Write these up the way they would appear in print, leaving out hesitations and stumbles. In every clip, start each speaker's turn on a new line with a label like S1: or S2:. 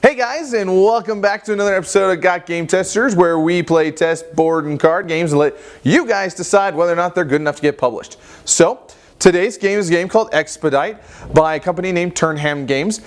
S1: Hey guys, and welcome back to another episode of GotGameTesters, where we play test board and card games and let you guys decide whether or not they're good enough to get published. So, today's game is a game called Expedite by a company named Turnham Games.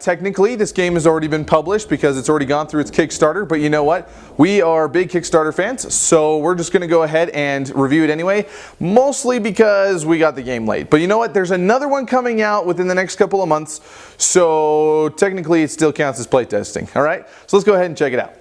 S1: Technically, this game has already been published because it's already gone through its Kickstarter, but you know what? We are big Kickstarter fans, so we're just going to go ahead and review it anyway, mostly because we got the game late. But you know what? There's another one coming out within the next couple of months, so technically it still counts as playtesting. All right? So let's go ahead and check it out.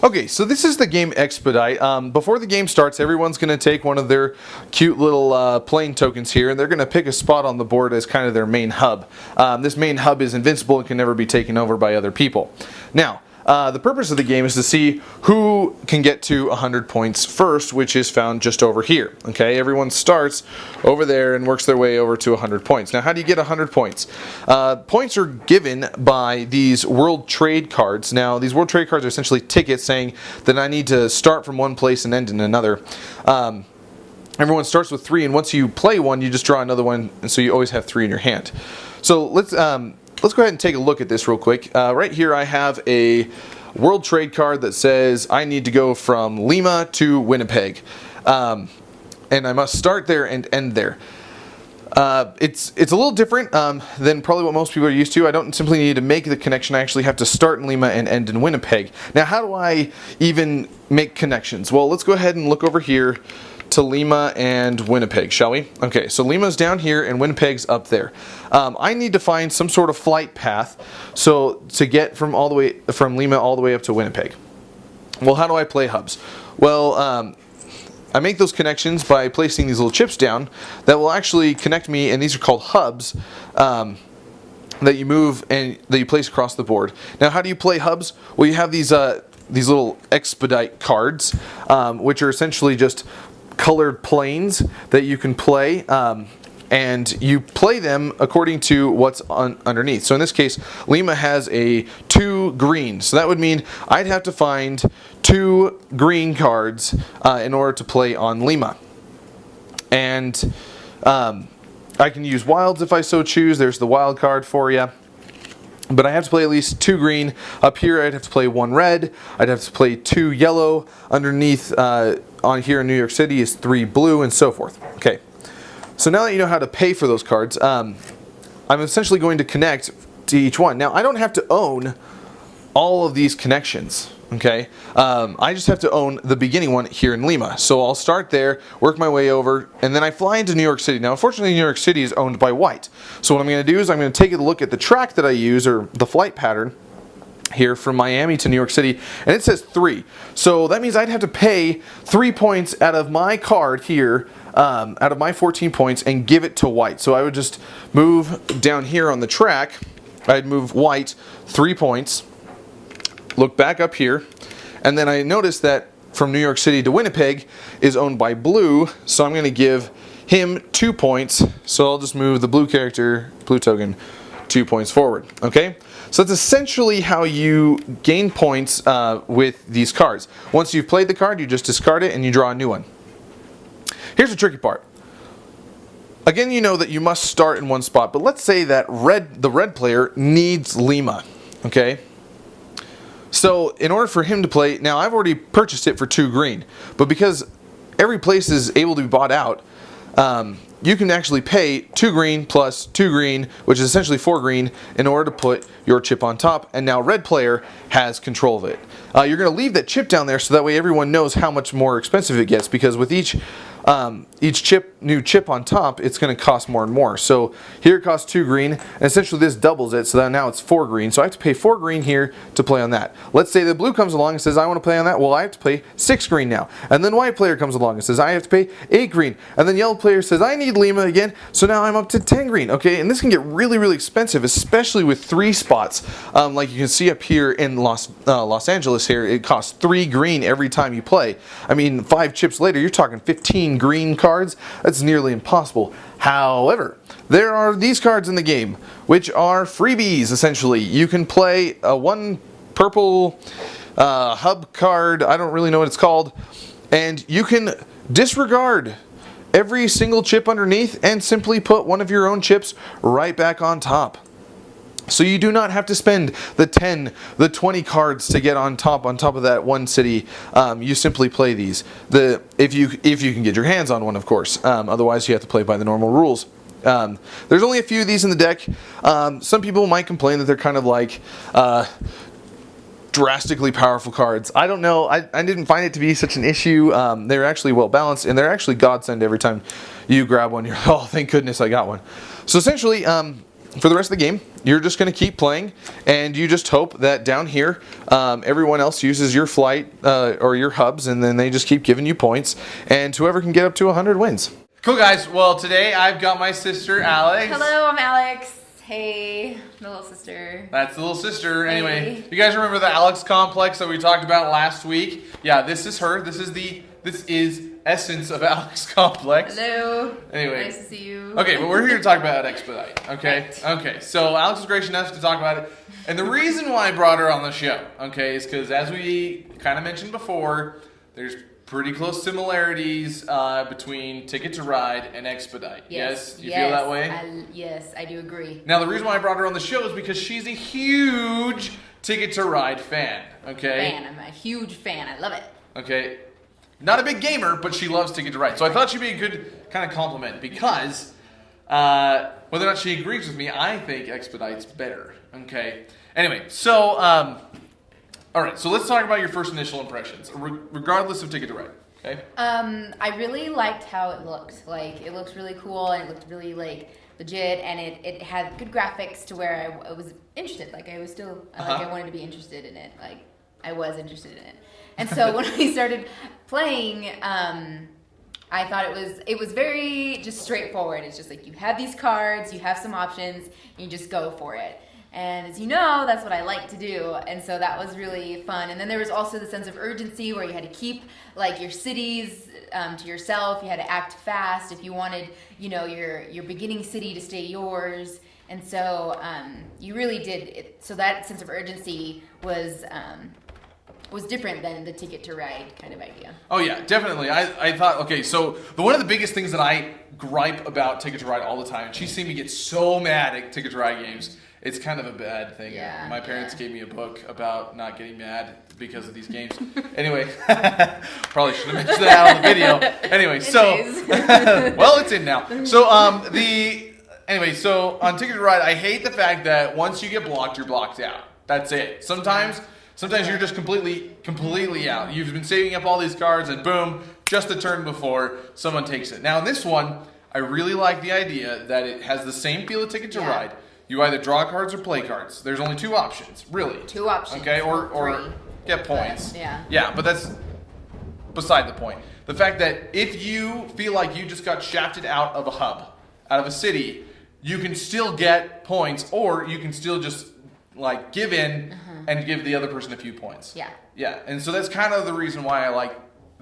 S1: Okay, so this is the game Expedite. Before the game starts, everyone's going to take one of their cute little plane tokens here, and they're going to pick a spot on the board as kind of their main hub. This main hub is invincible and can never be taken over by other people. Now, the purpose of the game is to see who can get to 100 points first, which is found just over here. Okay, everyone starts over there and works their way over to 100 points. Now, how do you get 100 points? Points are given by these World Trade cards. Now, these World Trade cards are essentially tickets saying that I need to start from one place and end in another. Everyone starts with 3, and once you play one, you just draw another one, and so you always have 3 in your hand. So let's go ahead and take a look at this real quick. Right here I have a World Trade card that says I need to go from Lima to Winnipeg. And I must start there and end there. It's a little different than probably what most people are used to. I don't simply need to make the connection. I actually have to start in Lima and end in Winnipeg. Now, how do I even make connections? Well, let's go ahead and look over here to Lima and Winnipeg, shall we? Okay, so Lima's down here and Winnipeg's up there. I need to find some sort of flight path so to get from Lima all the way up to Winnipeg. Well, how do I play hubs? Well, I make those connections by placing these little chips down that will actually connect me, and these are called hubs that you move and that you place across the board. Now, how do you play hubs? Well, you have these little Expedite cards, which are essentially just colored planes that you can play, and you play them according to what's underneath. So in this case, Lima has a 2 green, so that would mean I'd have to find 2 green cards in order to play on Lima. And I can use wilds if I so choose. There's the wild card for you. But I have to play at least 2 green. Up here I'd have to play 1 red. I'd have to play 2 yellow. Underneath on here in New York City is 3 blue, and so forth. Okay, so now that you know how to pay for those cards, I'm essentially going to connect to each one. Now, I don't have to own all of these connections. Okay, I just have to own the beginning one here in Lima. So I'll start there, work my way over, and then I fly into New York City. Now, unfortunately, New York City is owned by white. So what I'm going to do is I'm going to take a look at the track that I use, or the flight pattern here from Miami to New York City, and it says 3. So that means I'd have to pay 3 points out of my card here, out of my 14 points, and give it to white. So I would just move down here on the track. I'd move white 3 points. Look back up here, and then I notice that from New York City to Winnipeg is owned by blue, so I'm going to give him 2 points. So I'll just move the blue token 2 points forward. Okay, so that's essentially how you gain points with these cards. Once you've played the card, you just discard it and you draw a new one. Here's the tricky part. Again, you know that you must start in one spot, but let's say that the red player needs Lima. Okay, so in order for him to play, now I've already purchased it for 2 green, but because every place is able to be bought out, you can actually pay 2 green plus 2 green, which is essentially 4 green, in order to put your chip on top, and now red player has control of it. You're going to leave that chip down there so that way everyone knows how much more expensive it gets, because with each new chip on top, it's going to cost more and more. So here it costs 2 green, and essentially this doubles it, so that now it's 4 green. So I have to pay 4 green here to play on that. Let's say the blue comes along and says I want to play on that. Well, I have to pay 6 green now. And then white player comes along and says I have to pay 8 green. And then yellow player says I need Lima again, so now I'm up to 10 green. Okay, and this can get really, really expensive, especially with 3 spots. Like you can see up here in Los Angeles here, it costs 3 green every time you play. I mean, 5 chips later, you're talking 15 green cards. That's nearly impossible. However, there are these cards in the game, which are freebies, essentially. You can play 1 purple hub card. I don't really know what it's called. And you can disregard every single chip underneath and simply put one of your own chips right back on top. So you do not have to spend the 10, the 20 cards to get on top of that one city. You simply play these. If you can get your hands on one, of course. Otherwise, you have to play by the normal rules. There's only a few of these in the deck. Some people might complain that they're kind of like drastically powerful cards. I don't know. I didn't find it to be such an issue. They're actually well balanced, and they're actually godsend every time you grab one. You're, oh, thank goodness I got one. So essentially, for the rest of the game, you're just going to keep playing, and you just hope that down here, everyone else uses your flight or your hubs, and then they just keep giving you points, and whoever can get up to 100 wins. Cool, guys. Well, today I've got my sister, Alex.
S2: Hello, I'm Alex. Hey, the little sister.
S1: That's the little sister.
S2: Hey.
S1: Anyway, you guys remember the Alex complex that we talked about last week? Yeah, this is her. This is essence of Alex complex.
S2: Hello.
S1: Anyway.
S2: Nice to see you.
S1: Okay, but we're here to talk about Expedite, okay?
S2: Right.
S1: Okay, so Alex was gracious enough to talk about it. And the reason why I brought her on the show, okay, is because as we kind of mentioned before, there's pretty close similarities between Ticket to Ride and Expedite. Yes? You feel that way?
S2: Yes, I do agree.
S1: Now, the reason why I brought her on the show is because she's a huge Ticket to Ride fan, okay?
S2: I'm a huge fan. I love it.
S1: Okay. Not a big gamer, but she loves Ticket to Ride. So I thought she'd be a good kind of compliment because whether or not she agrees with me, I think Expedite's better. Okay. Anyway, so all right. So let's talk about your first initial impressions, regardless of Ticket to Ride. Okay.
S2: I really liked how it looked. Like, it looked really cool, and it looked really like legit, and it had good graphics to where I was interested. Like, I was still like I wanted to be interested in it. Like, I was interested in it. And so when we started playing, I thought it was very just straightforward. It's just like you have these cards, you have some options, and you just go for it. And as you know, that's what I like to do. And so that was really fun. And then there was also the sense of urgency where you had to keep like your cities to yourself. You had to act fast if you wanted, you know, your beginning city to stay yours. And so you really did it. So that sense of urgency was different than the Ticket to Ride kind of idea.
S1: Oh yeah, definitely. I thought, okay, so one of the biggest things that I gripe about Ticket to Ride all the time, and she's seen me get so mad at Ticket to Ride games, it's kind of a bad thing.
S2: Yeah,
S1: my parents gave me a book about not getting mad because of these games. Anyway, probably should have mentioned that on the video. Anyway, so, well, it's in now. So, anyway, so on Ticket to Ride, I hate the fact that once you get blocked, you're blocked out. That's it. Sometimes you're just completely out. You've been saving up all these cards and boom, just the turn before someone takes it. Now in this one, I really like the idea that it has the same feel of Ticket to Ride. You either draw cards or play cards. There's only two options, really.
S2: Two options.
S1: Okay, or get points.
S2: But, yeah.
S1: Yeah, but that's beside the point. The fact that if you feel like you just got shafted out of a hub, out of a city, you can still get points, or you can still just like give in and give the other person a few points.
S2: Yeah.
S1: Yeah, and so that's kind of the reason why I like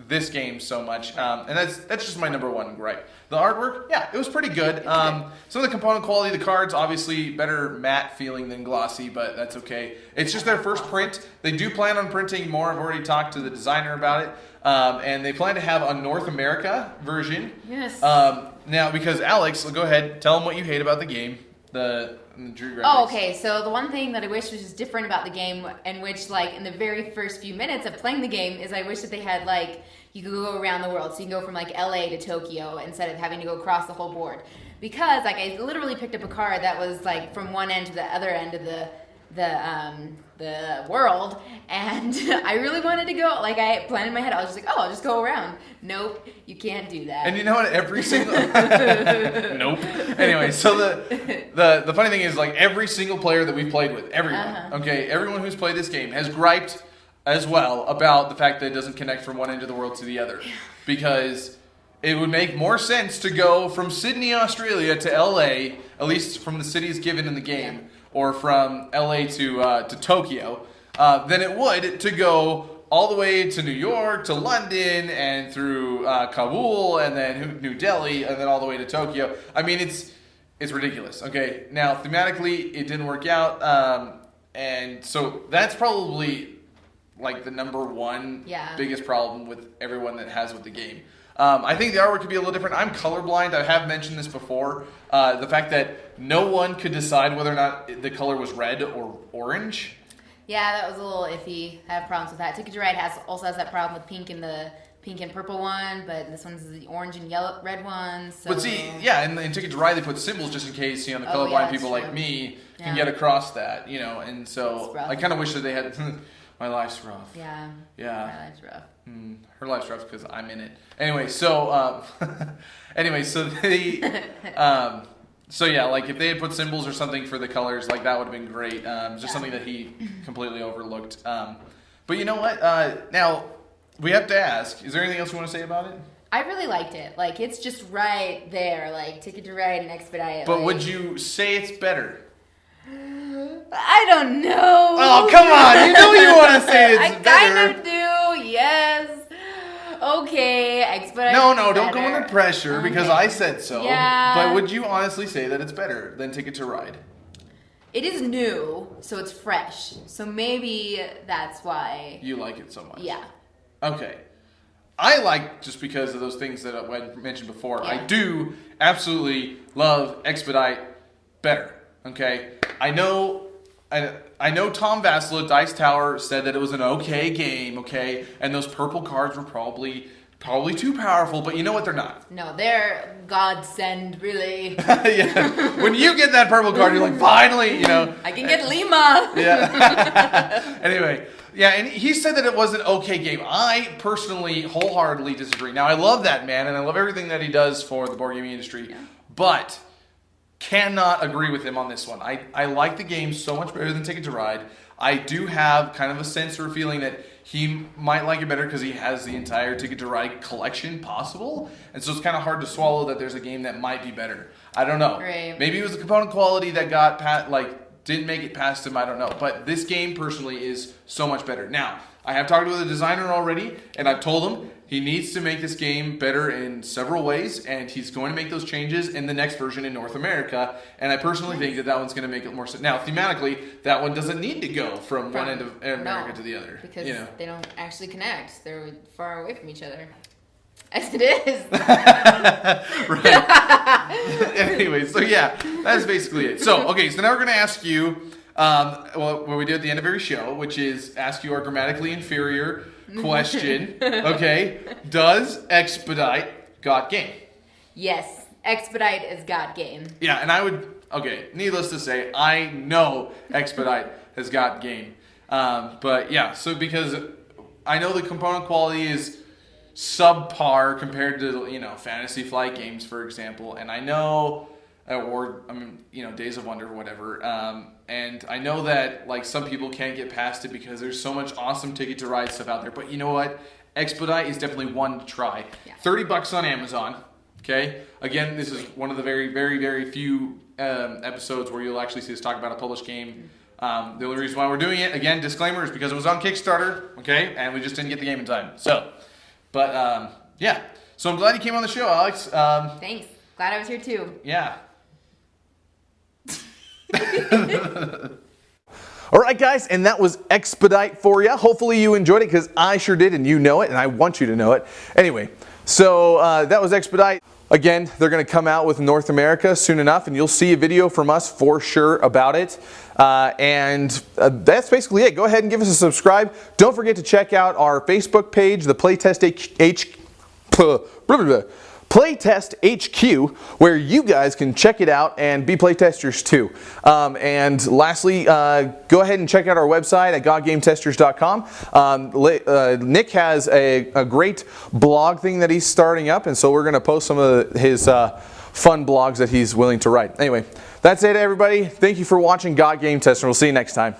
S1: this game so much, and that's just my number one gripe. The artwork, yeah, it was pretty good. Some of the component quality, the cards, obviously better matte feeling than glossy, but that's okay. It's just their first print. They do plan on printing more. I've already talked to the designer about it, and they plan to have a North America version.
S2: Yes.
S1: Now, because Alex, go ahead, tell them what you hate about the game. The
S2: Oh, okay. So the one thing that I wish was just different about the game, and which, like, in the very first few minutes of playing the game, is I wish that they had, like, you could go around the world. So you can go from, like, LA to Tokyo instead of having to go across the whole board. Because, like, I literally picked up a card that was, like, from one end to the other end of the world, and I really wanted to go. Like, I planned in my head, I was just like, oh, I'll just go around. Nope, you can't do that.
S1: And you know what? Every single nope. Anyway, so the funny thing is, like, every single player that we've played with, everyone who's played this game has griped as well about the fact that it doesn't connect from one end of the world to the other, because it would make more sense to go from Sydney, Australia to LA, at least from the cities given in the game, or from LA to Tokyo, than it would to go all the way to New York, to London, and through Kabul, and then New Delhi, and then all the way to Tokyo. I mean, it's ridiculous. Okay, now thematically, it didn't work out, and so that's probably like the number one
S2: Yeah.
S1: biggest problem with everyone that has with the game. I think the artwork could be a little different. I'm colorblind. I have mentioned this before. The fact that no one could decide whether or not the color was red or orange.
S2: Yeah, that was a little iffy. I have problems with that. Ticket to Ride also has that problem with pink and purple one, but this one's the orange and red one. So.
S1: But see, yeah, in Ticket to Ride they put symbols just in case, the colorblind
S2: yeah,
S1: people
S2: true.
S1: like me can get across that, and so I kind of wish that they had. My life's rough.
S2: Yeah.
S1: Yeah.
S2: My life's rough.
S1: Her life's rough because I'm in it. Anyway, so they, so yeah, like if they had put symbols or something for the colors, like that would have been great. Just something that he completely overlooked. But you know what? Now we have to ask: is there anything else you want to say about it?
S2: I really liked it. Like it's just right there, like Ticket to Ride and Expedite.
S1: But would you say it's better?
S2: I don't know.
S1: Oh, come on. You know you want to say it's better.
S2: I kind of do, yes. Okay, Expedite.
S1: No, don't go under pressure because I said so.
S2: Yeah.
S1: But would you honestly say that it's better than Ticket to Ride?
S2: It is new, so it's fresh. So maybe that's why.
S1: You like it so much.
S2: Yeah.
S1: Okay. I like just because of those things that I mentioned before.
S2: Yeah.
S1: I do absolutely love Expedite better. Okay. I know Tom Vasila, Dice Tower, said that it was an okay game, okay, and those purple cards were probably too powerful, but you know what? They're not.
S2: No, they're godsend, really.
S1: Yeah. When you get that purple card, you're like, finally,
S2: I can get Lima.
S1: Yeah. Anyway, yeah, and he said that it was an okay game. I personally wholeheartedly disagree. Now, I love that man, and I love everything that he does for the board gaming industry, but cannot agree with him on this one. I like the game so much better than Ticket to Ride. I do have kind of a sense or a feeling that he might like it better because he has the entire Ticket to Ride collection possible. And so it's kind of hard to swallow that there's a game that might be better. I don't know.
S2: Right.
S1: Maybe it was the component quality that didn't make it past him. I don't know. But this game personally is so much better. Now, I have talked with the designer already, and I've told him he needs to make this game better in several ways, and he's going to make those changes in the next version in North America. And I personally think that one's going to make it more sense. Now, thematically, that one doesn't need to go from one end of America to the other.
S2: Because they don't actually connect. They're far away from each other. As it is.
S1: Right. Anyway, so yeah, that's basically it. So, okay, so now we're going to ask you what we do at the end of every show, which is ask you our grammatically inferior question. Okay, does Expedite got game?
S2: Yes, Expedite has got game.
S1: Yeah, and needless to say, I know Expedite has got game. But yeah, so because I know the component quality is subpar compared to, Fantasy Flight games, for example, and I know, Days of Wonder or whatever, and I know that, some people can't get past it because there's so much awesome Ticket to Ride stuff out there, but you know what? Expedite is definitely one to try. Yeah. $30 on Amazon, okay? Again, this is one of the very, very, very few episodes where you'll actually see us talk about a published game. The only reason why we're doing it, again, disclaimer, is because it was on Kickstarter, okay? And we just didn't get the game in time. So, yeah. So I'm glad you came on the show, Alex.
S2: Thanks. Glad I was here too.
S1: Yeah. All right, guys, and that was Expedite for you. Hopefully you enjoyed it because I sure did, and you know it, and I want you to know it. Anyway, so that was Expedite. Again, they're going to come out with North America soon enough, and you'll see a video from us for sure about it. That's basically it. Go ahead and give us a subscribe. Don't forget to check out our Facebook page, the Playtest HQ, where you guys can check it out and be playtesters too. And lastly, go ahead and check out our website at GotGameTesters.com. Nick has a great blog thing that he's starting up, and so we're going to post some of his fun blogs that he's willing to write. Anyway, that's it, everybody. Thank you for watching GotGameTesters. We'll see you next time.